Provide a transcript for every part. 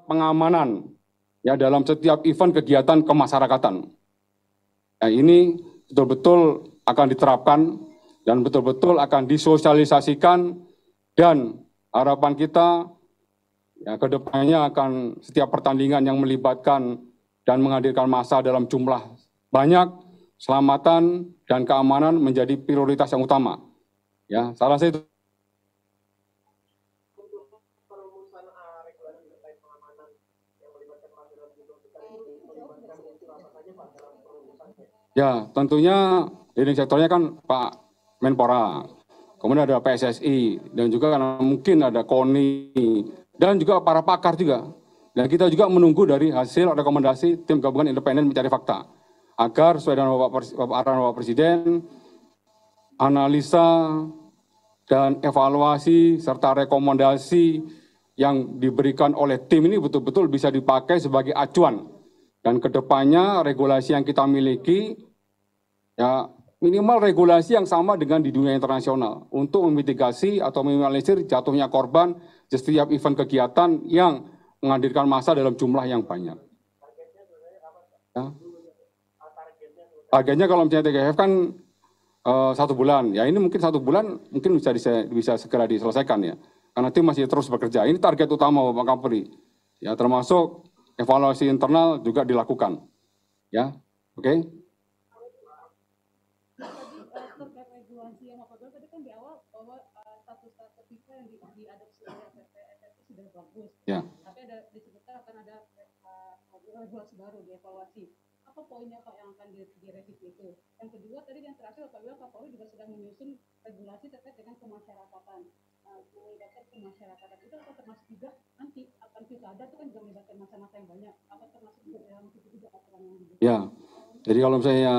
pengamanan ya dalam setiap event kegiatan kemasyarakatan. Nah, ini betul-betul akan diterapkan dan betul-betul akan disosialisasikan, dan harapan kita ya kedepannya akan setiap pertandingan yang melibatkan dan menghadirkan massa dalam jumlah banyak, keselamatan dan keamanan menjadi prioritas yang utama. Ya, salah satu ya, tentunya leading sektornya kan Pak Menpora, kemudian ada PSSI, dan juga mungkin ada KONI, dan juga para pakar juga. Dan kita juga menunggu dari hasil rekomendasi tim gabungan independen mencari fakta, agar sesuai dengan arahan Bapak Presiden, analisa dan evaluasi serta rekomendasi yang diberikan oleh tim ini betul-betul bisa dipakai sebagai acuan. Dan kedepannya regulasi yang kita miliki, ya minimal regulasi yang sama dengan di dunia internasional untuk memitigasi atau meminimalisir jatuhnya korban di setiap event kegiatan yang menghadirkan massa dalam jumlah yang banyak. Ya. Targetnya kalau misalnya TGF kan 1 bulan, ya ini mungkin 1 bulan mungkin bisa segera diselesaikan ya, karena tim masih terus bekerja. Ini target utama Bapak Kapolri, ya termasuk evaluasi internal juga dilakukan, ya, oke. Terkait regulasi yang apabila tadi kan di awal bahwa status FIFA yang diadopsi oleh PSSI sudah bagus, ya. Tapi ada disebutkan akan ada regulasi baru, dievaluasi. Apa poinnya Pak yang akan direvisi itu? Yang kedua tadi yang terakhir apabila Kapolri juga sedang menyusun regulasi terkait dengan kemasyarakatan, melibatkan kemasyarakatan itu akan termasuk juga nanti akan pilkada itu kan juga melibatkan masa-masa yang banyak, apa termasuk juga dalam itu juga aturan yang dibuat? Ya, jadi kalau misalnya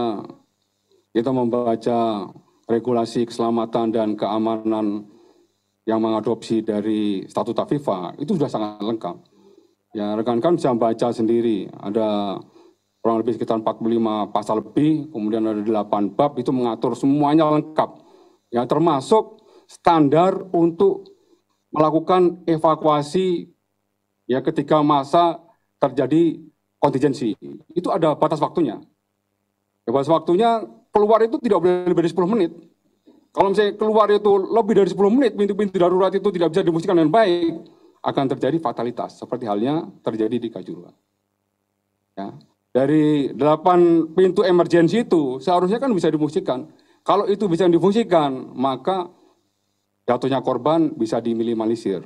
kita membaca regulasi keselamatan dan keamanan yang mengadopsi dari statuta FIFA itu sudah sangat lengkap. Ya, rekan-rekan bisa baca sendiri, ada kurang lebih sekitar 45 pasal lebih, kemudian ada 8 bab, itu mengatur semuanya lengkap. Ya, termasuk standar untuk melakukan evakuasi ya ketika masa terjadi kontingensi. Itu ada batas waktunya. Ya, batas waktunya keluar itu tidak boleh lebih dari 10 menit. Kalau misalnya keluar itu lebih dari 10 menit, pintu-pintu darurat itu tidak bisa difungsikan dengan baik, akan terjadi fatalitas, seperti halnya terjadi di Kanjuruhan. Ya. Dari 8 pintu emergensi itu seharusnya kan bisa difungsikan. Kalau itu bisa difungsikan, maka jatuhnya korban bisa diminimalisir.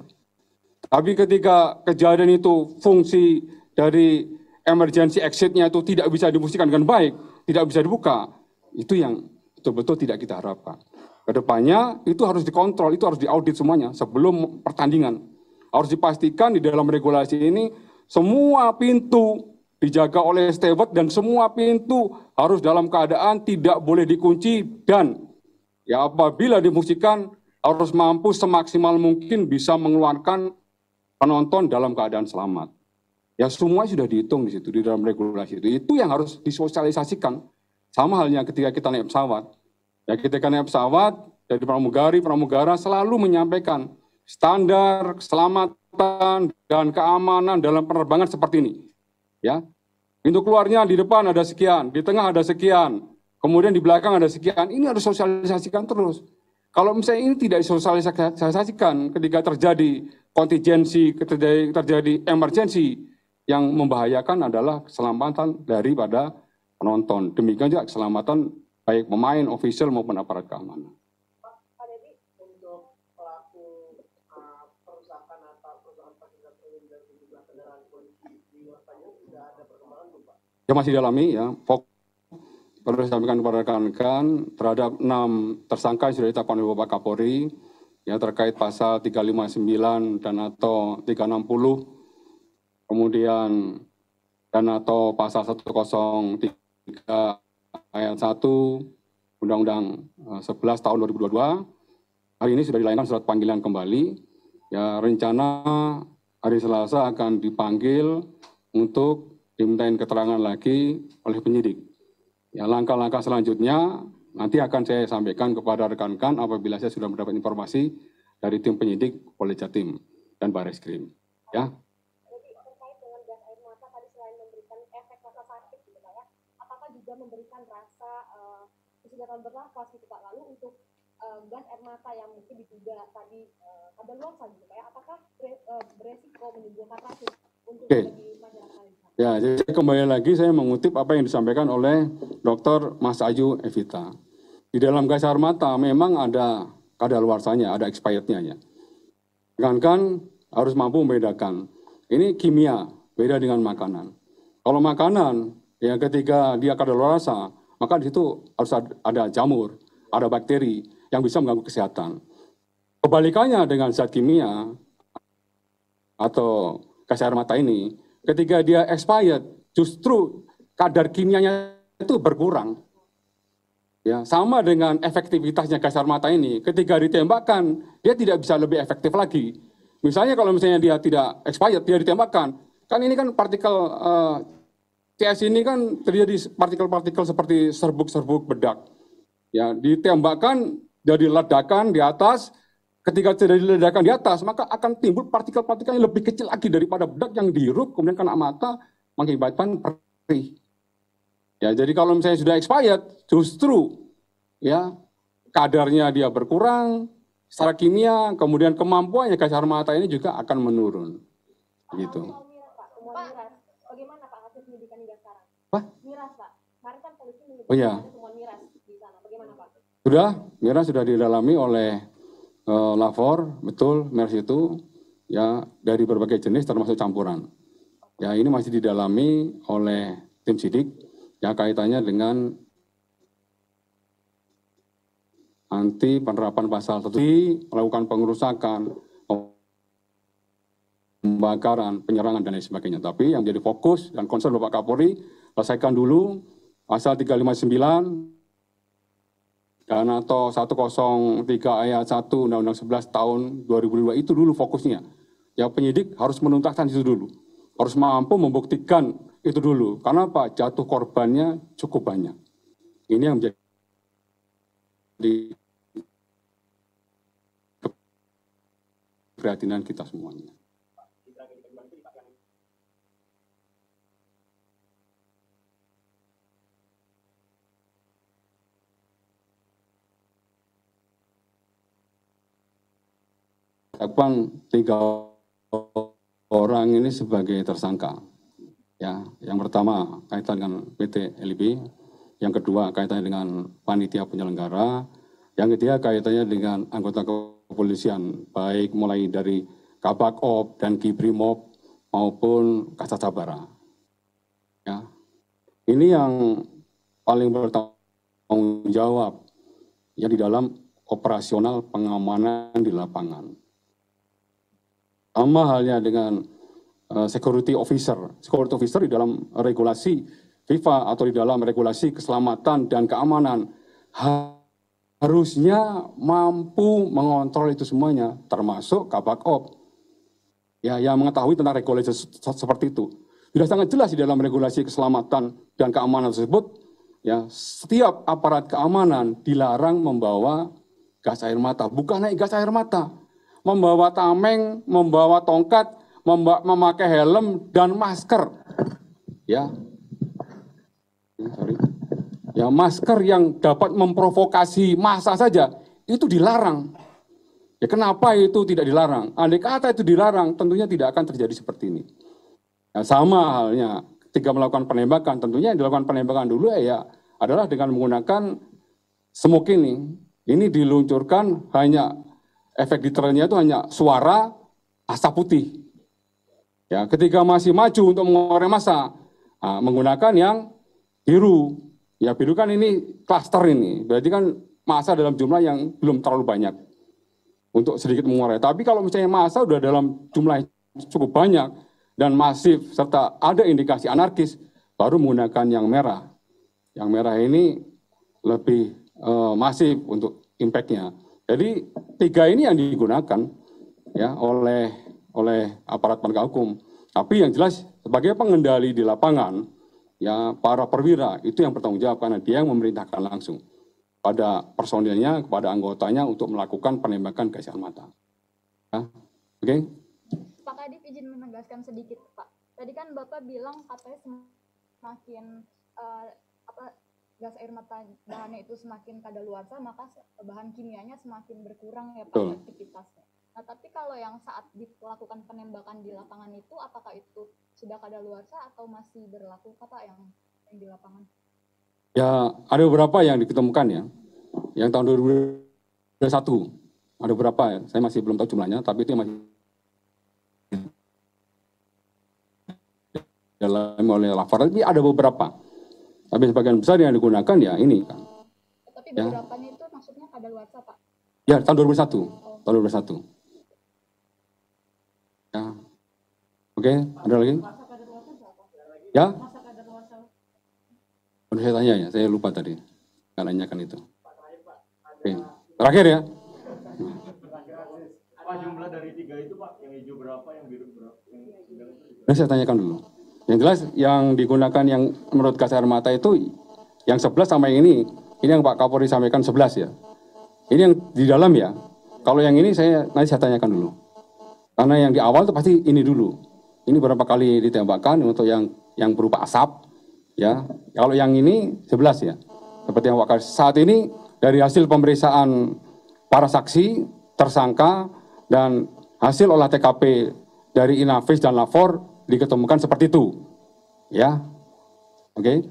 Tapi ketika kejadian itu fungsi dari emergency exit-nya itu tidak bisa difungsikan dengan baik, tidak bisa dibuka, itu yang betul-betul tidak kita harapkan. Kedepannya itu harus dikontrol, itu harus diaudit semuanya sebelum pertandingan. Harus dipastikan di dalam regulasi ini semua pintu dijaga oleh steward dan semua pintu harus dalam keadaan tidak boleh dikunci, dan ya apabila difungsikan harus mampu semaksimal mungkin bisa mengeluarkan penonton dalam keadaan selamat. Ya semua sudah dihitung di situ di dalam regulasi itu. Itu yang harus disosialisasikan. Sama halnya ketika kita naik pesawat. Ya ketika naik pesawat dari pramugara selalu menyampaikan standar keselamatan dan keamanan dalam penerbangan seperti ini. Ya, pintu keluarnya di depan ada sekian, di tengah ada sekian, kemudian di belakang ada sekian. Ini harus sosialisasikan terus. Kalau misalnya ini tidak disosialisasikan ketika terjadi kontingensi, terjadi emergensi, yang membahayakan adalah keselamatan daripada penonton. Demikian juga keselamatan baik pemain, official maupun aparat keamanan. Pak Deddy, untuk pelaku perusakan atau perusahaan fasilitas umum dan sejumlah kendaraan polisi di luar Tanjung sudah ada perkembangan belum Pak? Ya masih dalami ya. Perlu disampaikan kepada rekan-rekan terhadap 6 tersangka yang sudah ditetapkan oleh Bapak Kapolri ya terkait pasal 359 dan atau 360, kemudian dan atau pasal 103 ayat 1 Undang-Undang 11 tahun 2022. Hari ini sudah dilayangkan surat panggilan kembali. Ya, rencana hari Selasa akan dipanggil untuk dimintain keterangan lagi oleh penyidik. Ya, langkah-langkah selanjutnya nanti akan saya sampaikan kepada rekan-rekan apabila saya sudah mendapat informasi dari tim penyidik Polda Jatim dan Barreskrim. Ya. Jadi terkait juga memberikan rasa kesulitan bernafas gitu Pak. Lalu untuk gas air mata yang mungkin diduga tadi ada luasan gitu Pak ya, apakah beresiko menimbulkan racun untuk bagi masyarakat? Ya, jadi kembali lagi saya mengutip apa yang disampaikan oleh Dr. Mas Ayu Evita. Di dalam gas air mata memang ada kadaluarsanya, ada expirednya ya. Kan harus mampu membedakan. Ini kimia, beda dengan makanan. Kalau makanan, ya ketika dia kadaluarsa, maka di situ harus ada jamur, ada bakteri yang bisa mengganggu kesehatan. Kebalikannya dengan zat kimia atau gas air mata ini, ketika dia expired, justru kadar kimianya itu berkurang. Ya, sama dengan efektivitasnya gas air mata ini, ketika ditembakkan, dia tidak bisa lebih efektif lagi. Misalnya kalau misalnya dia tidak expired, dia ditembakkan, kan ini kan partikel CS ini kan terjadi partikel-partikel seperti serbuk-serbuk bedak. Ya, ditembakkan, jadi ledakan di atas, ketika terjadi ledakan di atas, maka akan timbul partikel-partikel yang lebih kecil lagi daripada bedak yang dihirup, kemudian kena mata, mengakibatkan perih. Ya, jadi kalau misalnya sudah expired, justru ya kadarnya dia berkurang secara kimia, kemudian kemampuannya gas air mata ini juga akan menurun. Gitu. Pak, bagaimana Pak hasil penyidikan hingga sekarang? Pak? Miras Pak, kemarin kan polisi menyebut iya. ada temuan miras di sana, bagaimana Pak? Miras sudah didalami oleh Lafor, betul miras itu ya dari berbagai jenis termasuk campuran. Ya ini masih didalami oleh tim sidik yang kaitannya dengan anti penerapan pasal tertentu, melakukan pengerusakan, pembakaran, penyerangan dan lain sebagainya. Tapi yang jadi fokus dan concern Bapak Kapolri, selesaikan dulu pasal 359 dan atau 103 ayat 1 Undang-Undang 11 tahun 2002 itu dulu fokusnya. Ya penyidik harus menuntaskan itu dulu. Harus mampu membuktikan itu dulu. Karena apa? Jatuh korbannya cukup banyak. Ini yang menjadi keprihatinan kita semuanya. Lakukan 3 orang ini sebagai tersangka. Ya, yang pertama kaitan dengan PT LIB, yang kedua kaitannya dengan panitia penyelenggara, yang ketiga kaitannya dengan anggota kepolisian, baik mulai dari Kabak-Op dan Kibrimob maupun Kasat Sabara. Ya, ini yang paling bertanggung jawab ya di dalam operasional pengamanan di lapangan. Sama halnya dengan security officer. Security officer di dalam regulasi FIFA atau di dalam regulasi keselamatan dan keamanan harusnya mampu mengontrol itu semuanya, termasuk Kabak-Op. Ya, yang mengetahui tentang regulasi seperti itu. Sudah sangat jelas di dalam regulasi keselamatan dan keamanan tersebut, ya, setiap aparat keamanan dilarang membawa gas air mata, bukan naik gas air mata. Membawa tameng, membawa tongkat, memakai helm dan masker. Ya. Ya, masker yang dapat memprovokasi massa saja itu dilarang. Ya, kenapa itu tidak dilarang? Andai kata itu dilarang, tentunya tidak akan terjadi seperti ini. Ya, sama halnya ketika melakukan penembakan, tentunya yang dilakukan penembakan dulu ya adalah dengan menggunakan smoke ini. Ini diluncurkan hanya efek deterrennya itu hanya suara asap putih. Ya, ketika masih maju untuk mengurai massa, menggunakan yang biru. Ya, biru kan ini klaster ini. Berarti kan massa dalam jumlah yang belum terlalu banyak untuk sedikit mengurai. Tapi kalau misalnya massa sudah dalam jumlah cukup banyak dan masif serta ada indikasi anarkis, baru menggunakan yang merah. Yang merah ini lebih masif untuk impact-nya. Jadi 3 ini yang digunakan ya oleh aparat penegak hukum. Tapi yang jelas sebagai pengendali di lapangan, ya para perwira itu yang bertanggung jawab karena dia yang memerintahkan langsung pada personilnya, kepada anggotanya untuk melakukan penembakan gas air mata. Ya, oke? Pak Kadif izin menegaskan sedikit Pak. Tadi kan Bapak bilang katanya semakin gas air mata bahannya itu semakin kadaluarsa, maka bahan kimianya semakin berkurang ya Pak Betul. aktivitasnya. Nah, tapi kalau yang saat dilakukan penembakan di lapangan itu, apakah itu sudah kadaluarsa atau masih berlaku Pak yang di lapangan? Ya, ada beberapa yang diketemukan ya. Yang tahun 2021 ada beberapa ya. Saya masih belum tahu jumlahnya, tapi itu masih dalam oleh lapor. Tapi ada beberapa. Tapi sebagian besar yang digunakan ya ini kan. Tapi Ya. beberapanya itu maksudnya kadaluarsa Pak? Ya, tahun 2021. Tahun 2021. Ya. Oke, ada lagi? Masa kadaluarsa berapa? Ya, Masa kadaluarsa udah saya tanya ya, saya lupa tadi. Nggak nanyakan itu. Pak terakhir Pak, ada Oke. Terakhir ya. Pak, jumlah dari 3 itu Pak, yang hijau berapa, yang biru berapa, yang sedang itu? Nah, saya tanyakan dulu. Yang jelas yang digunakan yang menurut gas air mata itu yang 11 sama yang ini yang Pak Kapolri sampaikan 11 ya. Ini yang di dalam ya. Kalau yang ini nanti saya tanyakan dulu. Karena yang di awal itu pasti ini dulu. Ini berapa kali ditembakkan untuk yang berupa asap ya. Kalau yang ini 11 ya. Seperti yang Pak saat ini dari hasil pemeriksaan para saksi, tersangka dan hasil olah TKP dari Inavis dan Lapor diketemukan seperti itu. Ya. Oke.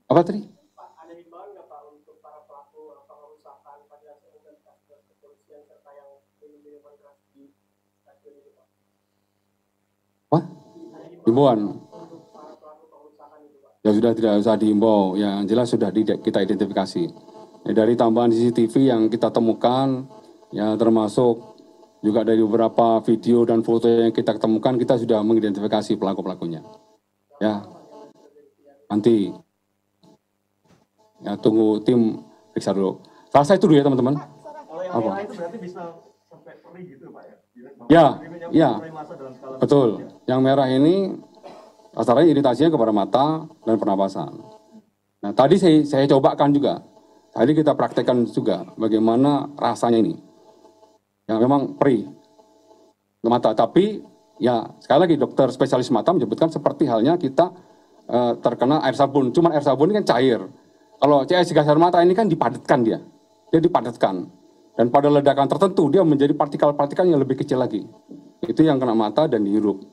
Apa tadi? Pak, ada himbauan nggak Pak untuk para pelaku pengerusakan fasilitas umum dan fasilitas kepolisian serta yang minum-minuman keras di stasiun itu Pak? Wah, himbauan. Untuk para pelaku pengerusakan itu Pak? Ya sudah tidak usah dihimbau, yang jelas sudah kita identifikasi. Ya, dari tambahan CCTV yang kita temukan, ya termasuk juga dari beberapa video dan foto yang kita temukan, kita sudah mengidentifikasi pelaku-pelakunya. Ya, nanti ya tunggu tim periksa dulu. Selesai itu dulu ya teman-teman. Kalau yang Apa? merah itu berarti bisa sampai perih gitu Pak ya? Ya, Yang ya. mulai masa dalam skala Betul. tersebut, ya? Yang merah ini asalnya iritasinya kepada mata dan pernapasan. Nah, tadi saya cobakan juga. Tadi kita praktekkan juga bagaimana rasanya ini. Yang memang perih ke mata. Tapi ya sekali lagi dokter spesialis mata menyebutkan seperti halnya kita terkena air sabun. Cuman air sabun ini kan cair. Kalau CS gas air mata ini kan dipadatkan dia. Dia dipadatkan. Dan pada ledakan tertentu dia menjadi partikel-partikel yang lebih kecil lagi. Itu yang kena mata dan dihirup.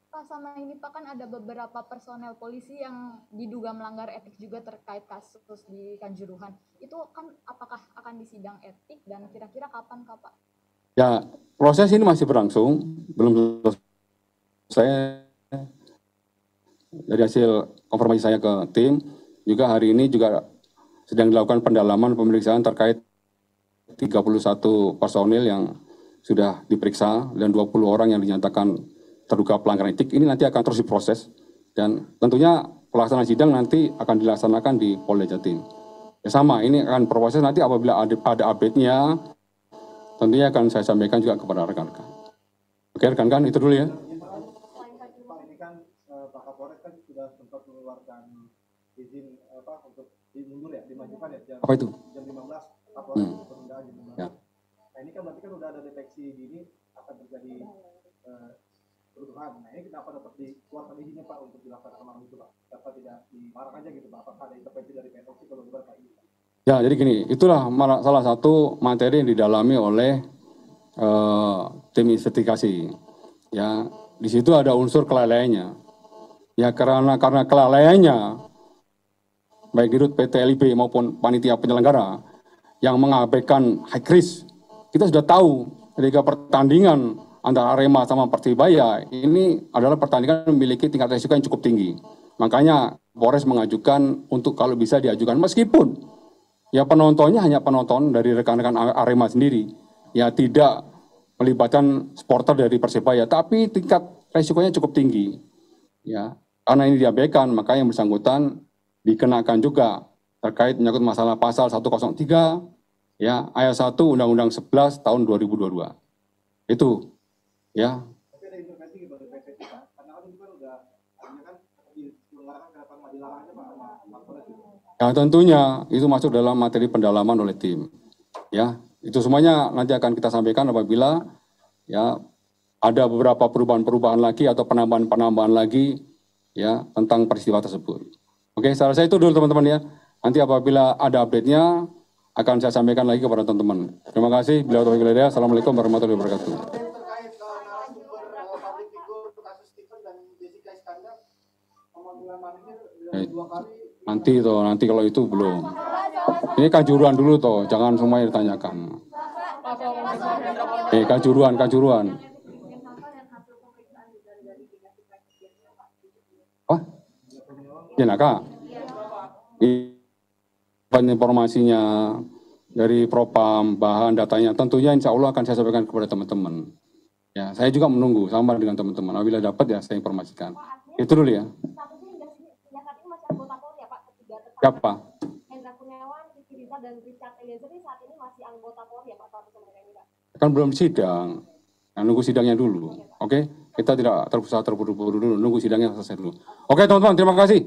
Pak, sama ini Pak, kan ada beberapa personel polisi yang diduga melanggar etik juga terkait kasus di Kanjuruhan. Itu kan apakah akan disidang etik dan kira-kira kapan Pak? Ya, proses ini masih berlangsung, belum selesai. Dari hasil konfirmasi saya ke tim, juga hari ini juga sedang dilakukan pendalaman pemeriksaan terkait 31 personil yang sudah diperiksa dan 20 orang yang dinyatakan terduga pelanggaran etik. Ini nanti akan terus diproses dan tentunya pelaksanaan sidang nanti akan dilaksanakan di Polda Jatim. Ya sama, ini akan berproses nanti apabila ada update-nya, tentunya akan saya sampaikan juga kepada rekan-rekan. Oke rekan-rekan, itu dulu ya. Pak, ini kan Pak Kapolres kan sudah sempat mengeluarkan izin untuk dimundur ya, dimajukan ya jam, Apa itu? jam 15 Kapolres penundaan jam 15. Ya. Nah ini kan berarti kan udah ada deteksi dini akan terjadi kerusuhan. Nah ini kenapa dapat dikeluarkan izinnya Pak untuk dilaksanakan malam itu Pak? Dapat tidak dilarang aja gitu Pak? Apakah ada intervensi dari PSOC kalau bukan Pak ini? Ya, jadi gini, itulah salah satu materi yang didalami oleh tim investigasi. Ya, di situ ada unsur kelalaiannya. Ya, karena kelalaiannya, baik dirut PT LIB maupun panitia penyelenggara yang mengabaikan high risk, kita sudah tahu ketika pertandingan antara Arema sama Persibaya ini adalah pertandingan yang memiliki tingkat risiko yang cukup tinggi. Makanya Polres mengajukan untuk kalau bisa diajukan meskipun ya penontonnya hanya penonton dari rekan-rekan Arema sendiri. Ya tidak melibatkan supporter dari Persibaya, tapi tingkat resikonya cukup tinggi. Ya, karena ini diabaikan, maka yang bersangkutan dikenakan juga terkait menyangkut masalah pasal 103 ya ayat 1 Undang-Undang 11 tahun 2022. Itu ya. Tapi ada intervensi gitu dari PSOC Pak? Karena kan itu kan udah artinya kan diselenggarakan kenapa nggak dilarang aja Pak sama Kapolres gitu? Ya tentunya itu masuk dalam materi pendalaman oleh tim. Ya, itu semuanya nanti akan kita sampaikan apabila ya ada beberapa perubahan-perubahan lagi atau penambahan-penambahan lagi ya tentang peristiwa tersebut. Oke, saya rasa itu dulu teman-teman ya. Nanti apabila ada update-nya akan saya sampaikan lagi kepada teman-teman. Terima kasih. Bila taufiq wal hidayah. Assalamualaikum warahmatullahi wabarakatuh. Terkait narasumber public figure kasus Stephen dan Jessica Iskandar, pemanggilan manggil dua kali. Nanti kalau itu belum. Ini kanjuruan dulu toh, jangan semuanya ditanyakan. Kanjuruan. Wah, ya Kak. Informasinya dari Propam, bahan datanya, tentunya insya Allah akan saya sampaikan kepada teman-teman. Ya, saya juga menunggu sama dengan teman-teman. Apabila dapat ya saya informasikan. Itu dulu ya. Siapa? Hendra Kurniawan, Riki Rizal, dan Richard Eliezer ini saat ini masih anggota Polri ya Pak, bersama dengan ini Pak? Kan belum sidang. Nah, nunggu sidangnya dulu. Oke? Kita tidak usah terburu-buru dulu, nunggu sidangnya selesai dulu. Oke teman-teman, terima kasih.